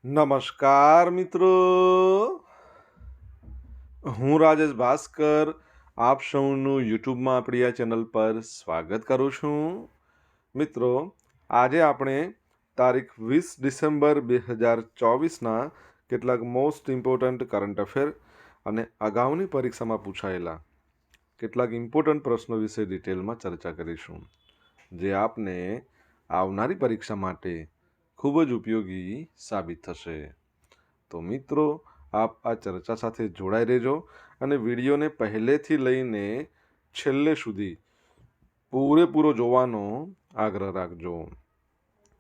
નમસ્કાર મિત્રો, હું રાજેશ ભાસ્કર આપ સૌનું યુટ્યુબમાં આપણી આ ચેનલ પર સ્વાગત કરું છું. મિત્રો, આજે આપણે તારીખ 20 ડિસેમ્બર 2024ના કેટલાક મોસ્ટ ઇમ્પોર્ટન્ટ કરંટ અફેર અને અગાઉની પરીક્ષામાં પૂછાયેલા કેટલાક ઇમ્પોર્ટન્ટ પ્રશ્નો વિશે ડિટેલમાં ચર્ચા કરીશું, જે આપને આવનારી પરીક્ષા માટે ખૂબ જ ઉપયોગી સાબિત થશે. તો મિત્રો, આપ આ ચર્ચા સાથે જોડાઈ રહેજો અને વિડીયોને પહેલેથી લઈને છેલ્લે સુધી પૂરેપૂરો જોવાનો આગ્રહ રાખજો.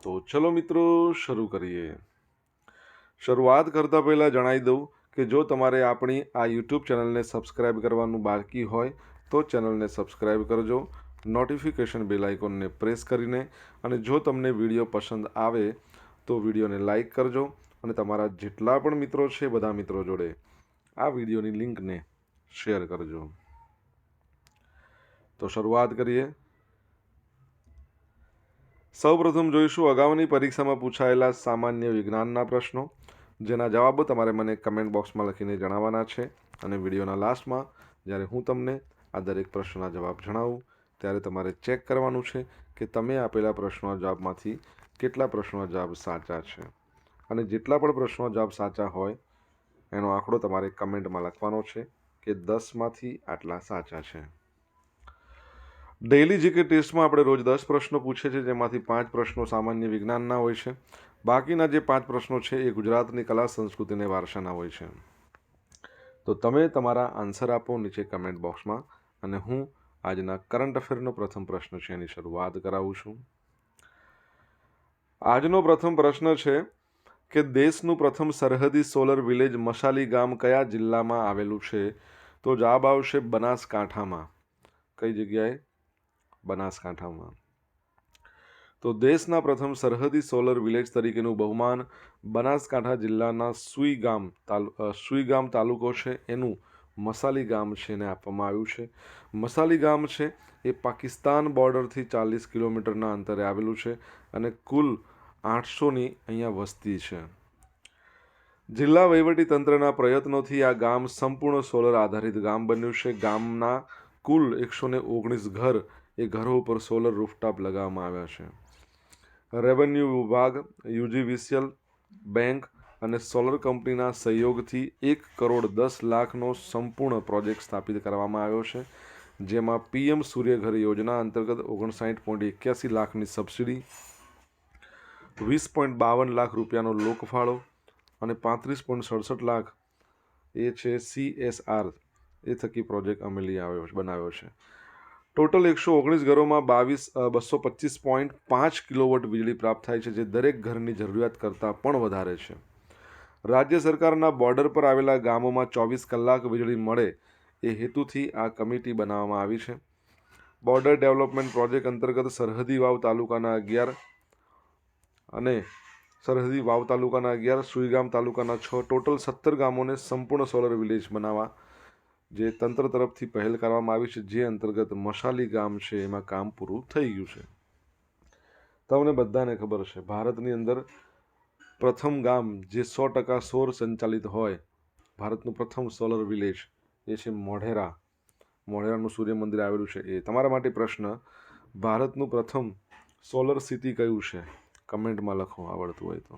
તો ચલો મિત્રો, શરૂ કરીએ. શરૂઆત કરતાં પહેલાં જણાવી દઉં કે જો તમારે આપણી આ યુટ્યુબ ચેનલને સબસ્ક્રાઈબ કરવાનું બાકી હોય તો ચેનલને સબસ્ક્રાઈબ કરજો, નોટિફિકેશન બેલ આઇકોનને પ્રેસ કરીને, અને જો તમને વિડીયો પસંદ આવે તો વિડીયોને લાઈક કરજો અને તમારા જેટલા પણ મિત્રો છે બધા મિત્રો જોડે આ વિડીયોની લિંકને શેર કરજો. તો શરૂઆત કરીએ. સૌપ્રથમ જોઈશું અગાઉની પરીક્ષામાં પૂછાયેલા સામાન્ય વિજ્ઞાનના પ્રશ્નો, જેના જવાબો તમારે મને કમેન્ટ બોક્સમાં લખીને જણાવવાના છે. અને વિડીયોના લાસ્ટમાં જ્યારે હું તમને આ દરેક પ્રશ્નના જવાબ જણાવું ત્યારે તમારે ચેક કરવાનું છે કે તમે આપેલા પ્રશ્નોના જવાબમાંથી કેટલા પ્રશ્નોના જવાબ સાચા છે. અને જેટલા પણ પ્રશ્નોના જવાબ સાચા હોય એનો આંકડો તમારે કમેન્ટમાં લખવાનો છે કે 10માંથી આટલા સાચા છે. ડેઇલી જીકે ટેસ્ટમાં આપણે રોજ 10 પ્રશ્નો પૂછે છે, જેમાંથી 5 પ્રશ્નો સામાન્ય વિજ્ઞાનના હોય છે. બાકીના જે 5 પ્રશ્નો છે એ ગુજરાતની કલા, સંસ્કૃતિ અને વારસાના હોય છે. તો તમે તમારા આન્સર આપો નીચે કમેન્ટ બોક્સમાં, અને હું આજના કરંટ અફેરનો પ્રથમ પ્રશ્ન છે એની શરૂઆત કરાવું છું. આજનો પ્રથમ પ્રશ્ન છે કે દેશનું પ્રથમ સરહદી સોલર વિલેજ મસાલી ગામ કયા જિલ્લામાં આવેલું છે? તો જવાબ આવશે બનાસકાંઠામાં. કઈ જગ્યાએ? બનાસકાંઠામાં. તો દેશના પ્રથમ સરહદી સોલર વિલેજ તરીકેનું બહુમાન બનાસકાંઠા જિલ્લાના સુઈ ગામ તાલુકો છે એનું મસાલી ગામ છે એને આપવામાં આવ્યું છે. મસાલી ગામ છે એ પાકિસ્તાન બોર્ડરથી 40 કિલોમીટરના અંતરે આવેલું છે અને કુલ 800ની અહીંયા વસ્તી છે. જિલ્લા વહીવટી તંત્રના પ્રયત્નોથી આ ગામ સંપૂર્ણ સોલર આધારિત ગામ બન્યું છે. ગામના કુલ 119 ઘર એ ઘરો ઉપર સોલર રૂફટોપ લગાવવામાં આવ્યા છે. રેવન્યુ વિભાગ, યુજીવીસીએલ બેંક અને સોલર કંપનીના સહયોગથી 1,10,00,000નો સંપૂર્ણ પ્રોજેક્ટ સ્થાપિત કરવામાં આવ્યો છે, જેમાં પીએમ સૂર્યઘર યોજના અંતર્ગત 59.81 લાખની સબસિડી, 20.52 લાખ રૂપિયાનો લોકફાળો અને 35.67 લાખ એ છે CSR એ થકી પ્રોજેક્ટ બનાવ્યો છે. ટોટલ 119 ઘરોમાં 225.5 કિલોવોટ વીજળી પ્રાપ્ત થાય છે, જે દરેક ઘરની જરૂરિયાત કરતાં પણ વધારે છે. રાજ્ય સરકારના બોર્ડર પર આવેલા ગામોમાં 24 કલાક વીજળી મળે એ હેતુથી આ કમિટી બનાવવામાં આવી છે. બોર્ડર ડેવલપમેન્ટ પ્રોજેક્ટ અંતર્ગત સરહદી વાવ તાલુકાના 11 અને સુઈગામ તાલુકાના 6 ટોટલ 17 ગામોને સંપૂર્ણ સોલર વિલેજ બનાવવા જે તંત્ર તરફથી પહેલ કરવામાં આવી છે, જે અંતર્ગત મસાલી ગામ છે એમાં કામ પૂરું થઈ ગયું છે. તમને બધાને ખબર છે, ભારતની અંદર પ્રથમ ગામ જે 100% સૌર સંચાલિત હોય, ભારતનું પ્રથમ સોલર વિલેજ એ છે મોઢેરા. મોઢેરાનું સૂર્ય મંદિર આવેલું છે એ. તમારા માટે પ્રશ્ન, ભારતનું પ્રથમ સોલર સિટી કયું છે? કમેન્ટમાં લખો આવડતું હોય તો.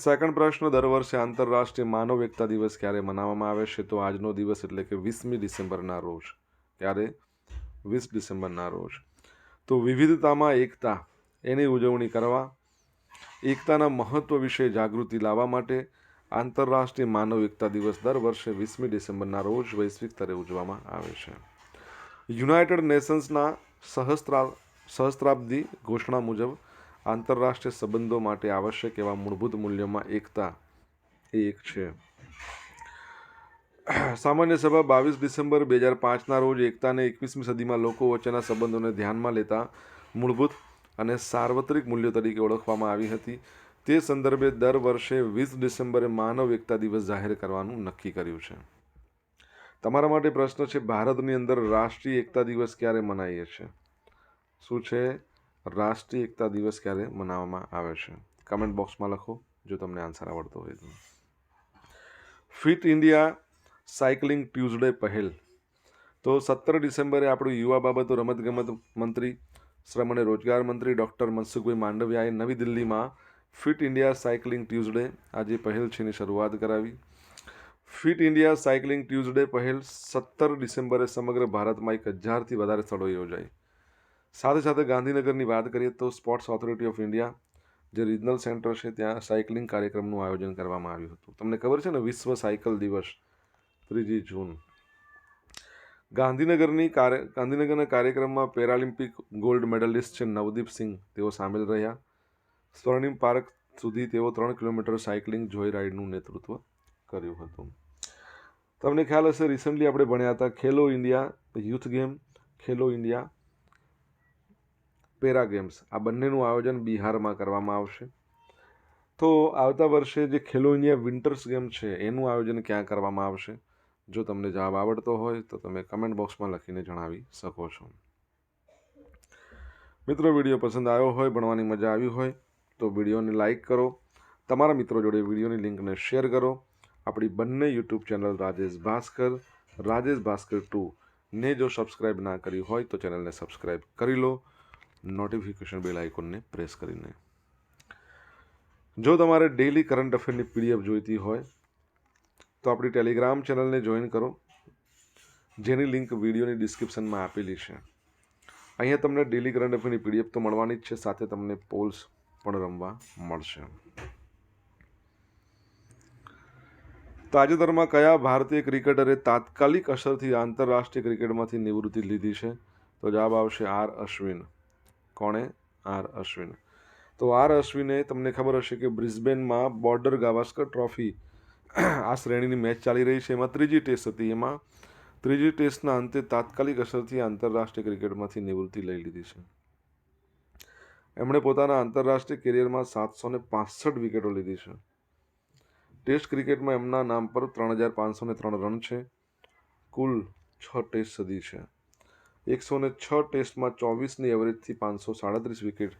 સેકન્ડ પ્રશ્ન, દર વર્ષે આંતરરાષ્ટ્રીય માનવ એકતા દિવસ ક્યારે મનાવવામાં આવે છે? તો આજનો દિવસ એટલે કે 20મી ડિસેમ્બરના રોજ. ક્યારે? 20 ડિસેમ્બરના રોજ. તો વિવિધતામાં એકતા એની ઉજવણી કરવા, એકતાના મહત્વ વિશે જાગૃતિ લાવવા માટે આંતરરાષ્ટ્રીય માનવ એકતા દિવસ દર વર્ષે 20મી ડિસેમ્બરના રોજ વૈશ્વિક સ્તરે ઉજવવામાં આવે છે. યુનાઇટેડ નેશન્સના સહસ્ત્રાબ્દી ઘોષણા મુજબ આંતરરાષ્ટ્રીય સંબંધો માટે આવશ્યક એવા મૂળભૂત મૂલ્યોમાં એકતા એ એક છે. સામાન્ય સભા 22 ડિસેમ્બર 2005ના રોજ એકતા અને 21મી સદીમાં લોકો વચ્ચેના સંબંધોને ધ્યાનમાં લેતા મૂળભૂત અને સાર્વત્રિક મૂલ્યો તરીકે ઓળખવામાં આવી હતી. તે સંદર્ભે દર વર્ષે 20 ડિસેમ્બરે માનવ એકતા દિવસ જાહેર કરવાનું નક્કી કર્યું છે. તમારા માટે પ્રશ્ન છે, ભારતની અંદર રાષ્ટ્રીય એકતા દિવસ ક્યારે મનાવીએ છીએ? શું છે? રાષ્ટ્રીય એકતા દિવસ ક્યારે મનાવવામાં આવે છે? કમેન્ટ બોક્સમાં લખો જો તમને આન્સર આવડતો હોય તો. ફિટ ઇન્ડિયા સાયકલિંગ ટ્યુઝડે પહેલ. તો 17 ડિસેમ્બરે આપણું યુવા બાબતો રમતગમત મંત્રી, શ્રમ અને રોજગાર મંત્રી ડૉક્ટર મનસુખભાઈ માંડવિયાએ નવી દિલ્હીમાં ફિટ ઇન્ડિયા સાયકલિંગ ટ્યુઝડે આજે પહેલ છે એની શરૂઆત કરાવી. ફિટ ઇન્ડિયા સાયકલિંગ ટ્યુઝડે પહેલ 17 ડિસેમ્બરે સમગ્ર ભારતમાં 1000થી વધારે સ્થળોએ યોજાઈ. સાથે સાથે ગાંધીનગરની વાત કરીએ તો સ્પોર્ટ્સ ઓથોરિટી ઓફ ઇન્ડિયા જે રિજનલ સેન્ટર છે ત્યાં સાયકલિંગ કાર્યક્રમનું આયોજન કરવામાં આવ્યું હતું. તમને ખબર છે ને, વિશ્વ સાયકલ દિવસ 3 જૂન. ગાંધીનગરના કાર્યક્રમમાં પેરાલિમ્પિક ગોલ્ડ મેડલિસ્ટ છે નવદીપ સિંહ, તેઓ સામેલ રહ્યા. સ્વર્ણિમ પાર્ક સુધી તેઓ 3 કિલોમીટર સાયકલિંગ જોઈ રાઇડનું નેતૃત્વ કર્યું હતું. તમને ખ્યાલ હશે, રિસન્ટલી આપણે ભણ્યા હતા ખેલો ઇન્ડિયા યુથ ગેમ, ખેલો ઇન્ડિયા પેરા ગેમ્સ, આ બંનેનું આયોજન બિહારમાં કરવામાં આવશે. તો આવતા વર્ષે જે ખેલો ઇન્ડિયા વિન્ટર્સ ગેમ છે એનું આયોજન ક્યાં કરવામાં આવશે? જો તમને જવાબ આવડતો હોય તો તમે કમેન્ટ બોક્સમાં લખીને જણાવી શકો છો. મિત્રો, વિડીયો પસંદ આવ્યો હોય, ભણવાની મજા આવી હોય તો વિડીયોને લાઇક કરો, તમારા મિત્રો જોડે વિડીયોની લિંકને શેર કરો. આપણી બંને યુટ્યુબ ચેનલ રાજેશ ભાસ્કર 2 ને જો સબસ્ક્રાઈબ ના કરી હોય તો ચેનલને સબસ્ક્રાઈબ કરી લો, નોટિફિકેશન બેલ આઇકોનને પ્રેસ કરીને. જો તમારે ડેઇલી કરંટ અફેરની પીડીએફ જોઈતી હોય તો આપણી ટેલિગ્રામ ચેનલને જોઈન કરો, જેની લિંક વિડીયોની ડિસ્ક્રિપ્શનમાં આપેલી છે. અહીંયા તમને ડેઇલી કરંટ અફેરની પીડીએફ તો મળવાની જ છે, સાથે તમને પોલ્સ પણ રમવા મળશે. તાજેતરમાં કયા ભારતીય ક્રિકેટરે તાત્કાલિક અસરથી આંતરરાષ્ટ્રીય ક્રિકેટમાંથી નિવૃત્તિ લીધી છે? તો જવાબ આવશે આર અશ્વિન. કોણે? આર અશ્વિન. તો આર અશ્વિને, તમને ખબર હશે કે બ્રિસ્બેનમાં બોર્ડર ગાવસ્કર ટ્રોફી આ શ્રેણીની મેચ ચાલી રહી છે, એમાં ત્રીજી ટેસ્ટ હતી. એમાં ત્રીજી ટેસ્ટના અંતે તાત્કાલિક અસરથી આંતરરાષ્ટ્રીય ક્રિકેટમાંથી નિવૃત્તિ લઈ લીધી છે. એમણે પોતાના આંતરરાષ્ટ્રીય કેરિયરમાં 765 વિકેટો લીધી છે. ટેસ્ટ ક્રિકેટમાં એમના નામ પર 3503 રન છે. કુલ 6 ટેસ્ટ સદી છે. 106 ટેસ્ટમાં 24ની એવરેજથી 537 વિકેટ.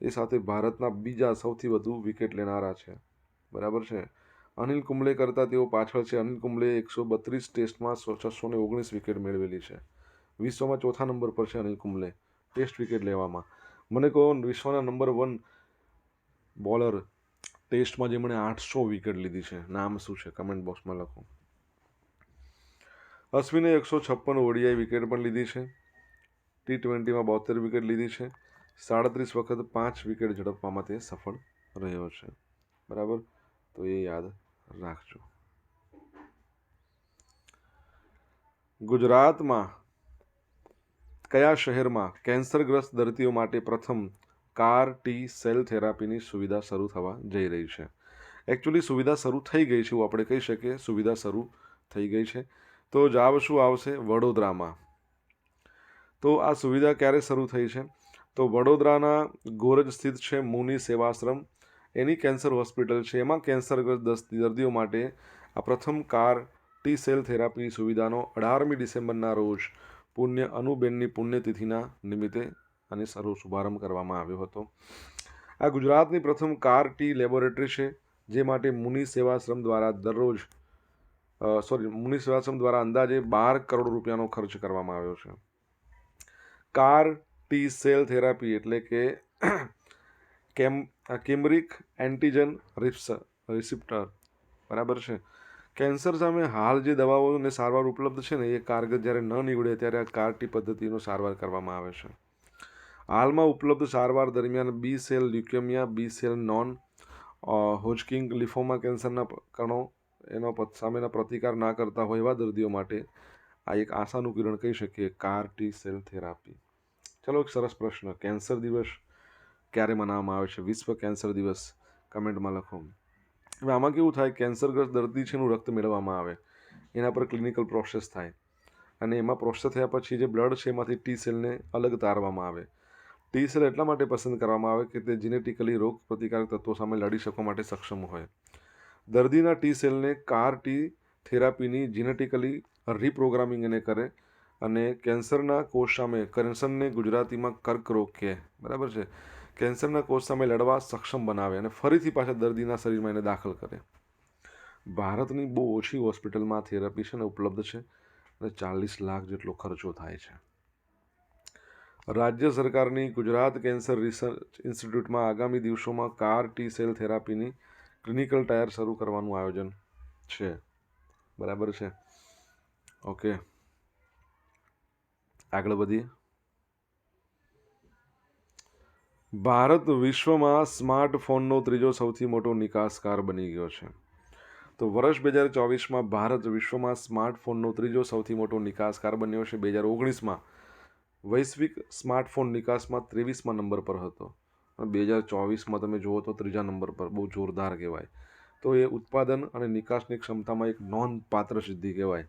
એ સાથે ભારતના બીજા સૌથી વધુ વિકેટ લેનારા છે. બરાબર છે. અનિલ કુંબલે કરતાં તેઓ પાછળ છે. અનિલ કુંબલે 132 ટેસ્ટમાં 619 વિકેટ મેળવેલી છે. વિશ્વમાં ચોથા નંબર પર છે અનિલ કુંબલે ટેસ્ટ વિકેટ લેવામાં. મને કહો, વિશ્વના નંબર 1 બોલર ટેસ્ટમાં જેમણે 800 વિકેટ લીધી છે, નામ શું છે? કમેન્ટ બોક્સમાં લખો. અશ્વિને 156 ઓડીઆઈ વિકેટ પણ લીધી છે. T20માં 72 વિકેટ લીધી છે. 37 વખત 5 વિકેટ ઝડપવામાં તે સફળ રહ્યો છે. બરાબર, તો એ યાદ રાખજો. ગુજરાતમાં કયા શહેરમાં કેન્સરગ્રસ્ત દર્દીઓ માટે પ્રથમ કાર ટી સેલ થેરાપીની સુવિધા શરૂ થવા જઈ રહી છે? એકચ્યુઅલી સુવિધા શરૂ થઈ ગઈ છે, એવું આપણે કહી શકીએ. સુવિધા શરૂ થઈ ગઈ છે. તો જવાબ શું આવશે? વડોદરામાં. તો આ સુવિધા ક્યારે શરૂ થઈ છે? તો વડોદરાના ગોરજ સ્થિત છે મુનિ સેવાશ્રમ, એની કેન્સર હોસ્પિટલ છે. એમાં કેન્સરગ્રસ્ત દર્દીઓ માટે આ પ્રથમ કાર ટી સેલ થેરાપીની સુવિધાનો 18મી ડિસેમ્બરના રોજ અનુબેનની પુણ્યતિથિના નિમિત્તે આની શુભારંભ કરવામાં આવ્યો હતો. આ ગુજરાતની પ્રથમ કાર ટી લેબોરેટરી છે, જે માટે મુનિ સેવાશ્રમ દ્વારા અંદાજે 12 કરોડ રૂપિયાનો ખર્ચ કરવામાં આવ્યો છે. કાર ટી સેલ થેરાપી એટલે કે કેમરિક એન્ટીજન રિસેપ્ટર. બરાબર છે. કેન્સર સામે હાલ જે દવાઓ અને સારવાર ઉપલબ્ધ છે ને, એ કારગર જ્યારે ન નીવડે ત્યારે આ કાર ટી પદ્ધતિનો સારવાર કરવામાં આવે છે. હાલમાં ઉપલબ્ધ સારવાર દરમિયાન બી સેલ લ્યુકેમિયા, બી સેલ નોન હોજકિન લિફોમા કેન્સરના કણો સામેના પ્રતિકાર ના કરતા હોય એવા દર્દીઓ માટે આ એક આશાનું કિરણ કહી શકીએ, કાર ટી સેલ થેરાપી. ચલો, એક સરસ પ્રશ્ન. કેન્સર દિવસ ક્યારે મનાવવામાં આવે છે? વિશ્વ કેન્સર દિવસ કમેન્ટમાં લખો. હવે આમાં કેવું થાય, કેન્સરગ્રસ્ત દર્દી છે એનું રક્ત મેળવવામાં આવે, એના પર ક્લિનિકલ પ્રોસેસ થાય, અને એમાં પ્રોસેસ થયા પછી જે બ્લડ છે એમાંથી ટી સેલને અલગ તારવામાં આવે. ટી સેલ એટલા માટે પસંદ કરવામાં આવે કે તે જીનેટિકલી રોગ પ્રતિકારક તત્વો સામે લડી શકવા માટે સક્ષમ હોય. દર્દીના ટી સેલને કાર ટી થેરાપીની જીનેટિકલી રીપ્રોગ્રામિંગ એને કરે અને કેન્સરના કોષ સામે, કેન્સરને ગુજરાતીમાં કર્કરોગ કહે. બરાબર છે. કેન્સરના કોષ સામે લડવા સક્ષમ બનાવે અને ફરીથી પાછા દર્દીના શરીરમાં એને દાખલ કરે. ભારતની બહુ ઓછી હોસ્પિટલમાં થેરપી છે ને ઉપલબ્ધ છે અને 40 લાખ જેટલો ખર્ચો થાય છે. રાજ્ય સરકારની ગુજરાત કેન્સર રિસર્ચ ઇન્સ્ટિટ્યૂટમાં આગામી દિવસોમાં CAR T-સેલ થેરાપીની ક્લિનિકલ ટ્રાયલ શરૂ કરવાનું આયોજન છે. બરાબર છે. ઓકે, આગળ વધીએ. ભારત વિશ્વમાં સ્માર્ટફોનનો ત્રીજો સૌથી મોટો નિકાસકાર બની ગયો છે. તો વર્ષ 2024માં ભારત વિશ્વમાં સ્માર્ટફોનનો ત્રીજો સૌથી મોટો નિકાસકાર બન્યો છે. 2019માં વૈશ્વિક સ્માર્ટફોન નિકાસમાં 23મા નંબર પર હતો અને 2024માં તમે જુઓ તો ત્રીજા નંબર પર. બહુ જોરદાર કહેવાય. તો એ ઉત્પાદન અને નિકાસની ક્ષમતામાં એક નોંધપાત્ર સિદ્ધિ કહેવાય.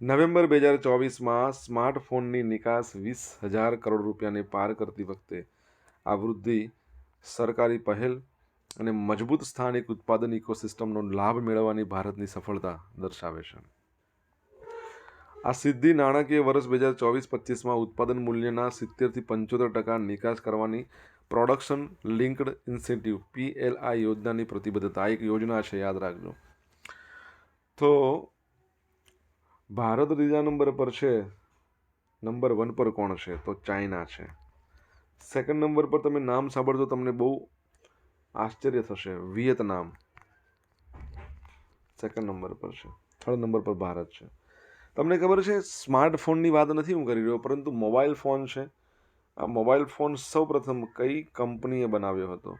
નવેમ્બર 2024માં સ્માર્ટફોનની નિકાસ 20,000 કરોડ રૂપિયાને પાર કરતી વખતે આ વૃદ્ધિ સરકારી પહેલ અને મજબૂત સ્થાનિક ઉત્પાદન ઇકોસિસ્ટમનો લાભ મેળવવાની ભારતની સફળતા દર્શાવે છે. આ સિદ્ધિ નાણાકીય વર્ષ 2024-25માં ઉત્પાદન મૂલ્યના 70થી 75% નિકાસ કરવાની પ્રોડક્શન લિંક્ડ ઇન્સેન્ટિવ PLI યોજનાની પ્રતિબદ્ધતા. એક યોજના છે, યાદ રાખજો. તો ભારત ત્રીજા નંબર પર છે. નંબર 1 પર કોણ છે? તો ચાઇના છે. સેકન્ડ નંબર પર તમે નામ સાંભળજો તમને બહુ આશ્ચર્ય થશે. વિયેતનામ સેકન્ડ નંબર પર છે. થર્ડ નંબર પર ભારત છે. તમને ખબર છે, સ્માર્ટફોનની વાત નથી હું કરી રહ્યો, પરંતુ મોબાઈલ ફોન છે. આ મોબાઈલ ફોન સૌ પ્રથમ કઈ કંપનીએ બનાવ્યો હતો?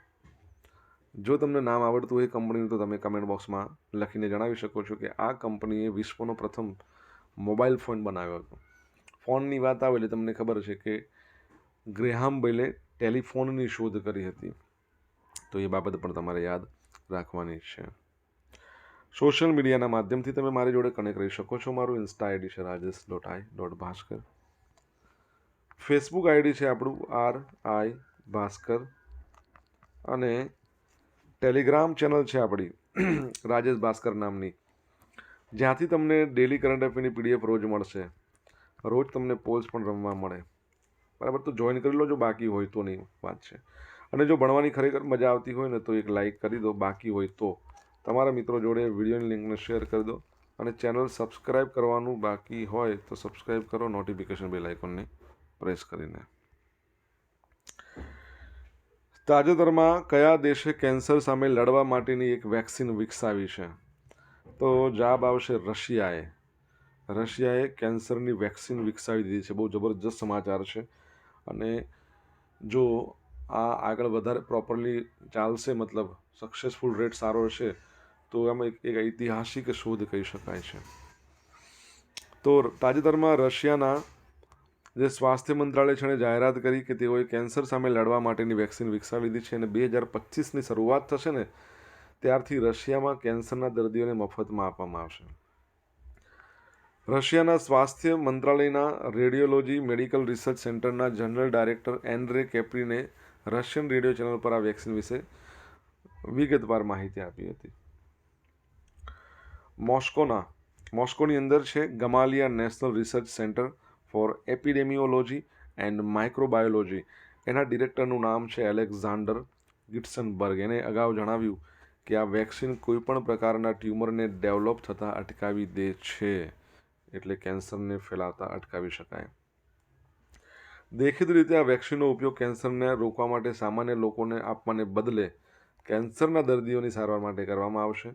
જો તમને નામ આવડતું હોય કંપનીનું તો તમે કમેન્ટ બોક્સમાં લખીને જણાવી શકો છો કે આ કંપનીએ વિશ્વનો પ્રથમ મોબાઈલ ફોન બનાવ્યો હતો. ફોનની વાત આવે એટલે તમને ખબર છે કે ગ્રેહામ બેલે ટેલિફોનની શોધ કરી હતી. તો એ બાબત પણ તમારે યાદ રાખવાની છે. સોશિયલ મીડિયાના માધ્યમથી તમે મારી જોડે કનેક્ટ રહી શકો છો. મારું ઇન્સ્ટા આઈડી છે rajesh.i.bhaskar. ફેસબુક આઈડી છે આપણું RI ભાસ્કર અને ટેલિગ્રામ ચેનલ છે આપણી રાજેશ ભાસ્કર નામની, જ્યાંથી તમને ડેલી કરંટ અફેરની PDF રોજ મળશે. રોજ તમને પોલ્સ પણ રમવા મળે. બરાબર, તો જોઈન કરી લો જો બાકી હોય તો. નહીં વાત છે. અને જો ભણવાની ખરેખર મજા આવતી હોય ને તો એક લાઇક કરી દો. બાકી હોય તો તમારા મિત્રો જોડે વિડીયોની લિંકને શેર કરી દો અને ચેનલ સબસ્ક્રાઈબ કરવાનું બાકી હોય તો સબસ્ક્રાઈબ કરો, નોટિફિકેશન બેલ આઇકોનને પ્રેસ કરીને. તાજેતરમાં કયા દેશે કેન્સર સામે લડવા માટેની એક વેક્સિન વિકસાવી છે? તો જવાબ આવશે રશિયાએ. રશિયાએ કેન્સરની વેક્સિન વિકસાવી દીધી છે. બહુ જબરજસ્ત સમાચાર છે. અને જો આ આગળ વધારે પ્રોપરલી ચાલશે, મતલબ સક્સેસફુલ રેટ સારો હશે, તો આમાં એક ઐતિહાસિક શોધ કહી શકાય છે. તો તાજેતરમાં રશિયાના જે સ્વાસ્થ્ય મંત્રાલય છે એને જાહેરાત કરી કે તેઓએ કેન્સર સામે લડવા માટેની વેક્સિન વિકસાવી લીધી છે અને 2025ની શરૂઆત થશે ને ત્યારથી રશિયામાં કેન્સરના દર્દીઓને મફતમાં આપવામાં આવશે. રશિયાના સ્વાસ્થ્ય મંત્રાલયના રેડિયોલોજી મેડિકલ રિસર્ચ સેન્ટરના જનરલ ડાયરેક્ટર એન્ડ્રે કેપ્રીને રશિયન રેડિયો ચેનલ પર આ વેક્સિન વિશે વિગતવાર માહિતી આપી હતી. મોસ્કોની અંદર છે Gamaleya national research centre for epidemiology and microbiology. એના ડિરેક્ટરનું નામ છે એલેક્ઝાન્ડર ગિટ્સનબર્ગ. એને અગાઉ જણાવ્યું કે આ વેક્સિન કોઈપણ પ્રકારના ટ્યુમરને ડેવલપ થતાં અટકાવી દે છે, એટલે કેન્સરને ફેલાવતા અટકાવી શકાય. દેખીતી રીતે આ વેક્સિનનો ઉપયોગ કેન્સરને રોકવા માટે સામાન્ય લોકોને આપવાને બદલે કેન્સરના દર્દીઓની સારવાર માટે કરવામાં આવશે.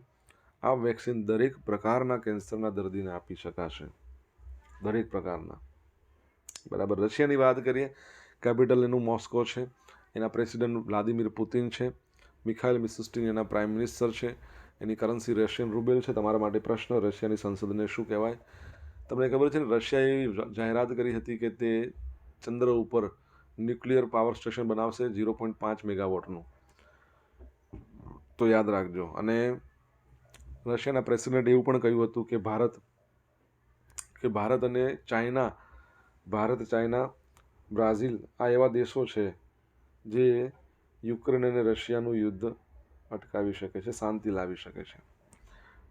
આ વેક્સિન દરેક પ્રકારના કેન્સરના દર્દીને આપી શકાશે. દરેક પ્રકારના. બરાબર. રશિયાની વાત કરીએ, કેપિટલ એનું મોસ્કો છે. એના પ્રેસિડેન્ટ વ્લાદિમીર પુતિન છે. મિખાઇલ મિશુસ્ટિન એના પ્રાઇમ મિનિસ્ટર છે. એની કરન્સી રશિયન રૂબેલ છે. તમારા માટે પ્રશ્ન, રશિયાની સંસદને શું કહેવાય? તમને ખબર છે ને, રશિયાએ જાહેરાત કરી હતી કે તે ચંદ્ર ઉપર ન્યુક્લિયર પાવર સ્ટેશન બનાવશે 0.5 મેગાવોટનું. તો યાદ રાખજો. અને રશિયાના પ્રેસિડેન્ટે એવું પણ કહ્યું હતું કે ભારત અને ચાઇના, બ્રાઝિલ આ એવા દેશો છે જે યુક્રેન અને રશિયાનું યુદ્ધ અટકાવી શકે છે, શાંતિ લાવી શકે છે.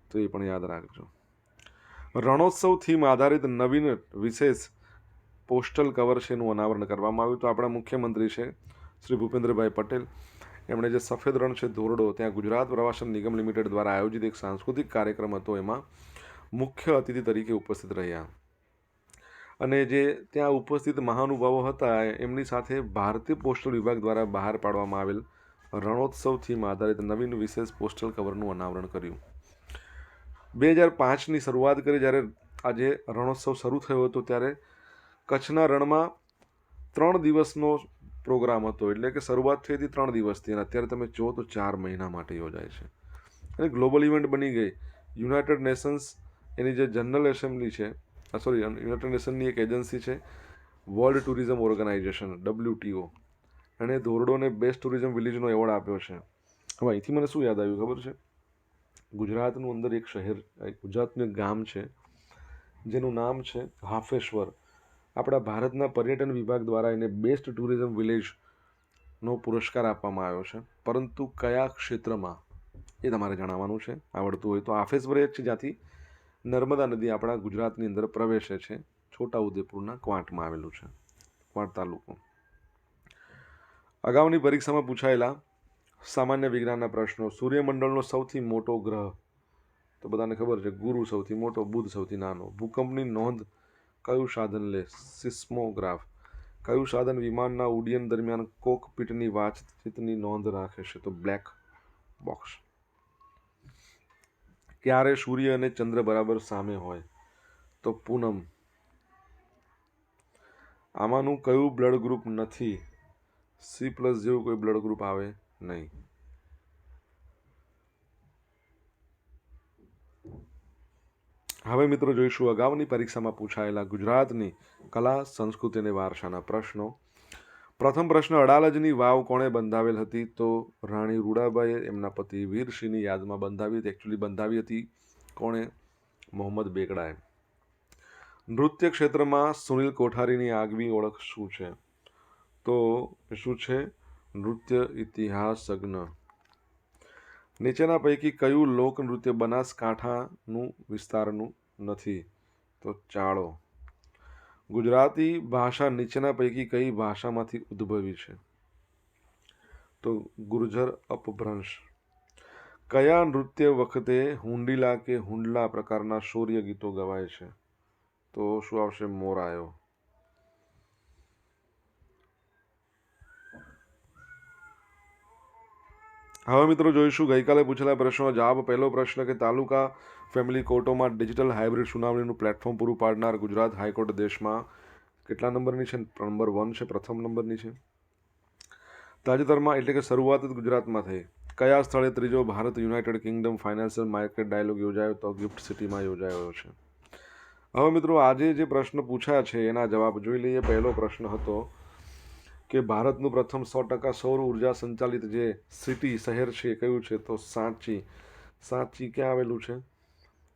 તો એ પણ યાદ રાખજો. રણોત્સવ થીમ આધારિત નવીન વિશેષ પોસ્ટલ કવર છે એનું અનાવરણ કરવામાં આવ્યું. તો આપણા મુખ્યમંત્રી છે શ્રી ભૂપેન્દ્રભાઈ પટેલ. એમણે જે સફેદ રણ છે ધોરડો, ત્યાં ગુજરાત પ્રવાસન નિગમ લિમિટેડ દ્વારા આયોજિત એક સાંસ્કૃતિક કાર્યક્રમ હતો, એમાં મુખ્ય અતિથિ તરીકે ઉપસ્થિત રહ્યા. અને જે ત્યાં ઉપસ્થિત મહાનુભાવો હતા એમની સાથે ભારતીય પોસ્ટલ વિભાગ દ્વારા બહાર પાડવામાં આવેલ રણોત્સવ થીમ આધારિત નવીન વિશેષ પોસ્ટલ કવરનું અનાવરણ કર્યું. 2005ની શરૂઆત કરી જ્યારે આજે રણોત્સવ શરૂ થયો હતો ત્યારે કચ્છના રણમાં 3 દિવસનો પ્રોગ્રામ હતો, એટલે કે શરૂઆત થઈ હતી 3 દિવસથી અને અત્યારે તમે જુઓ તો 4 મહિના માટે યોજાય છે અને ગ્લોબલ ઇવેન્ટ બની ગઈ. યુનાઇટેડ નેશન્સ એની જે જનરલ એસેમ્બલી છે, યુનાઇટેડ નેશનની એક એજન્સી છે વર્લ્ડ ટુરિઝમ ઓર્ગેનાઇઝેશન WTO, એણે ધોરડોને બેસ્ટ ટુરિઝમ વિલેજનો એવોર્ડ આપ્યો છે. હવે અહીંથી મને શું યાદ આવ્યું ખબર છે? ગુજરાતનું અંદર એક શહેર, ગુજરાતનું એક ગામ છે જેનું નામ છે હાફેશ્વર. આપણા ભારતના પર્યટન વિભાગ દ્વારા એને બેસ્ટ ટુરિઝમ વિલેજનો પુરસ્કાર આપવામાં આવ્યો છે, પરંતુ કયા ક્ષેત્રમાં એ તમારે જણાવવાનું છે. આવડતું હોય તો હાફેશ્વર એક છે જ્યાંથી નર્મદા નદી આપણા ગુજરાતની અંદર પ્રવેશે છે, છોટાઉદેપુરના ક્વાંટમાં આવેલું છે, ક્વાંટ તાલુકો. અગાઉની પરીક્ષામાં પૂછાયેલા સામાન્ય વિજ્ઞાનના પ્રશ્નો. સૂર્યમંડળનો સૌથી મોટો ગ્રહ તો બધાને ખબર છે, ગુરુ સૌથી મોટો, બુધ સૌથી નાનો. ભૂકંપની નોંધ કયું સાધન લે? સિસ્મોગ્રાફ. કયું સાધન વિમાનના ઉડ્ડયન દરમિયાન કોકપિટની વાતચીતની નોંધ રાખે છે? તો બ્લેક બોક્સ. ક્યારે સૂર્ય અને ચંદ્ર બરાબર સામે હોય? તો પૂનમ. આમાંનું કયું બ્લડ ગ્રુપ નથી? C+ જેવું કોઈ બ્લડ ગ્રુપ આવે નહીં. હવે મિત્રો જોઈશું અગાઉની પરીક્ષામાં પૂછાયેલા ગુજરાતની કલા, સંસ્કૃતિ અને વારસાના પ્રશ્નો. પ્રથમ પ્રશ્ન, અડાલજની વાવ કોણે બંધાવેલ હતી? તો રાણી રૂડાબાઈએ એમના પતિ વીરસિંહની યાદમાં બંધાવી હતી. એકચ્યુઅલી બંધાવી હતી કોણે? મોહમ્મદ બેગડાએ. નૃત્ય ક્ષેત્રમાં સુનિલ કોઠારીની આગવી ઓળખ શું છે? તો શું છે? નૃત્ય ઇતિહાસજ્ઞ. નીચેના પૈકી કયું લોકનૃત્ય બનાસકાંઠાનું વિસ્તારનું નથી? તો ચાળો. ગુજરાતી ભાષા નીચેના પૈકી કઈ ભાષામાંથી ઉદ્ભવી છે? તો ગુર્જર અપભ્રંશ. કયા નૃત્ય વખતે હુંડીલા કે હુંડલા પ્રકારના શૌર્ય ગીતો ગવાય છે? તો શું આવશે? મોરાયો. હવે મિત્રો જોઈશું ગઈકાલે પૂછેલા પ્રશ્નો જવાબ. પહેલો પ્રશ્ન કે તાલુકા ફેમિલી કોર્ટોમાં ડિજિટલ હાઇબ્રિડ સુનાવણીનું પ્લેટફોર્મ પૂરું પાડનાર ગુજરાત હાઈકોર્ટ દેશમાં કેટલા નંબરની છે? નંબર 1 છે, પ્રથમ નંબરની છે. તાજેતરમાં એટલે કે શરૂઆત જ ગુજરાતમાં થઈ. કયા સ્થળે ત્રીજો Bharat United Kingdom financial market dialogue યોજાયો? તો ગિફ્ટ સિટીમાં યોજાયો છે. હવે મિત્રો આજે જે પ્રશ્ન પૂછ્યા છે એના જવાબ જોઈ લઈએ. પહેલો પ્રશ્ન હતો કે ભારતનું પ્રથમ 100% સૌર ઉર્જા સંચાલિત જે સિટી, શહેર છે એ કયું છે? તો સાંચી. સાંચી ક્યાં આવેલું છે?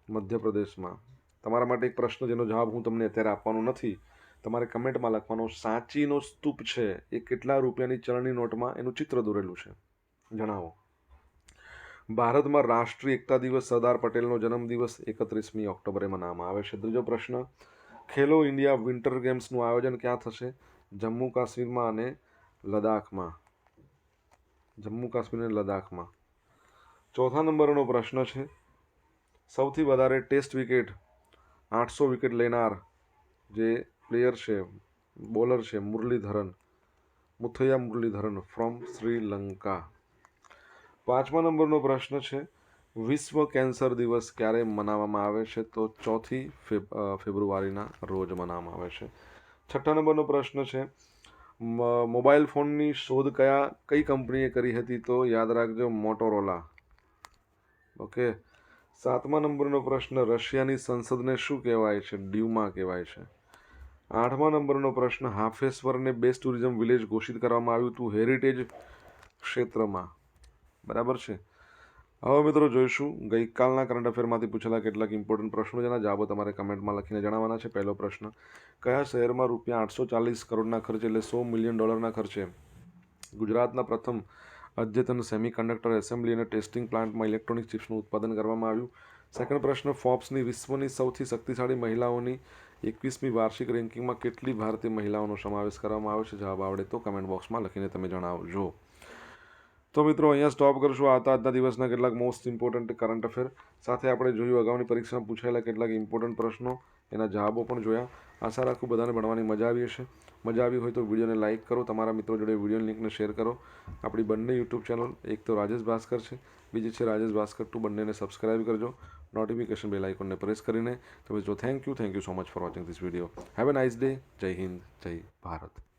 મધ્યપ્રદેશમાં. તમારા માટે એક પ્રશ્ન જેનો જવાબ હું તમને અત્યારે આપવાનો નથી, તમારે કમેન્ટમાં લખવાનો. સાંચીનો સ્તૂપ છે એ કેટલા રૂપિયાની ચલણી નોટમાં એનું ચિત્ર દોરેલું છે? જણાવો. ભારતમાં રાષ્ટ્રીય એકતા દિવસ, સરદાર પટેલનો જન્મદિવસ 31મી ઓક્ટોબરે મનાવવામાં આવે છે. ત્રીજો પ્રશ્ન, ખેલો ઇન્ડિયા વિન્ટર ગેમ્સનું આયોજન ક્યાં થશે? જમ્મુ કાશ્મીરમાં અને લદ્દાખમાં. જમ્મુ કાશ્મીર અને લદ્દાખમાં. ચોથા નંબરનો પ્રશ્ન છે, સૌથી વધારે ટેસ્ટ વિકેટ 800 વિકેટ લેનાર જે પ્લેયર છે, બોલર છે, મુથૈયા મુરલીધરન ફ્રોમ શ્રીલંકા. પાંચમા નંબરનો પ્રશ્ન છે, વિશ્વ કેન્સર દિવસ ક્યારે મનાવવામાં આવે છે? તો 4 ફેબ્રુઆરીના રોજ મનાવવામાં આવે છે. છઠ્ઠા નંબરનો પ્રશ્ન છે, મોબાઈલ ફોનની શોધ કઈ કંપનીએ કરી હતી? તો યાદ રાખજો, મોટોરોલા. ઓકે. સાતમા નંબરનો પ્રશ્ન, રશિયાની સંસદને શું કહેવાય છે? ડ્યુમા કહેવાય છે. આઠમા નંબરનો પ્રશ્ન, હાફેશ્વરને બેસ્ટ ટુરિઝમ વિલેજ ઘોષિત કરવામાં આવ્યું હતું હેરિટેજ ક્ષેત્રમાં. બરાબર છે. હવે મિત્રો જોઈશું ગઈકાલના કરંટ અફેરમાંથી પૂછેલા કેટલાક ઇમ્પોર્ટન્ટ પ્રશ્નો, જેના જવાબો તમારે કમેન્ટમાં લખીને જણાવવાના છે. પહેલો પ્રશ્ન, કયા શહેરમાં રૂપિયા 840 કરોડના ખર્ચે એટલે $100 મિલિયન ખર્ચે ગુજરાતના પ્રથમ અદ્યતન સેમિકન્ડક્ટર એસેમ્બલી અને ટેસ્ટિંગ પ્લાન્ટમાં ઇલેક્ટ્રોનિક ચિપ્સનું ઉત્પાદન કરવામાં આવ્યું? સેકન્ડ પ્રશ્ન, ફોર્બ્સની વિશ્વની સૌથી શક્તિશાળી મહિલાઓની 21મી વાર્ષિક રેન્કિંગમાં કેટલી ભારતીય મહિલાઓનો સમાવેશ કરવામાં આવ્યો છે? જવાબ આવડે તો કમેન્ટ બોક્સમાં લખીને તમે જણાવજો. તો મિત્રો અહીંયા સ્ટોપ કરશું. આજના દિવસના કેટલાક મોસ્ટ ઇમ્પોર્ટન્ટ કરંટ અફેર સાથે આપણે જોયું અગાઉની પરીક્ષામાં પૂછાયેલા કેટલાક ઇમ્પોર્ટન્ટ પ્રશ્નો, એના જવાબો પણ જોયા. આશા રાખું બધાને ભણવાની મજા આવી હશે. મજા આવી હોય તો વિડીયોને લાઇક કરો, તમારા મિત્રો જોડે વિડીયોની લિંકને શેર કરો. આપણી બંને યુટ્યુબ ચેનલ, એક તો રાજેશ ભાસ્કર છે, બીજી છે રાજેશ ભાસ્કર 2, બંનેને સબસ્ક્રાઇબ કરજો નોટિફિકેશન બેલ આઇકોનને પ્રેસ કરીને. તો મિત્રો thank you so much for watching this video. Have a nice day. જય હિન્દ, જય ભારત.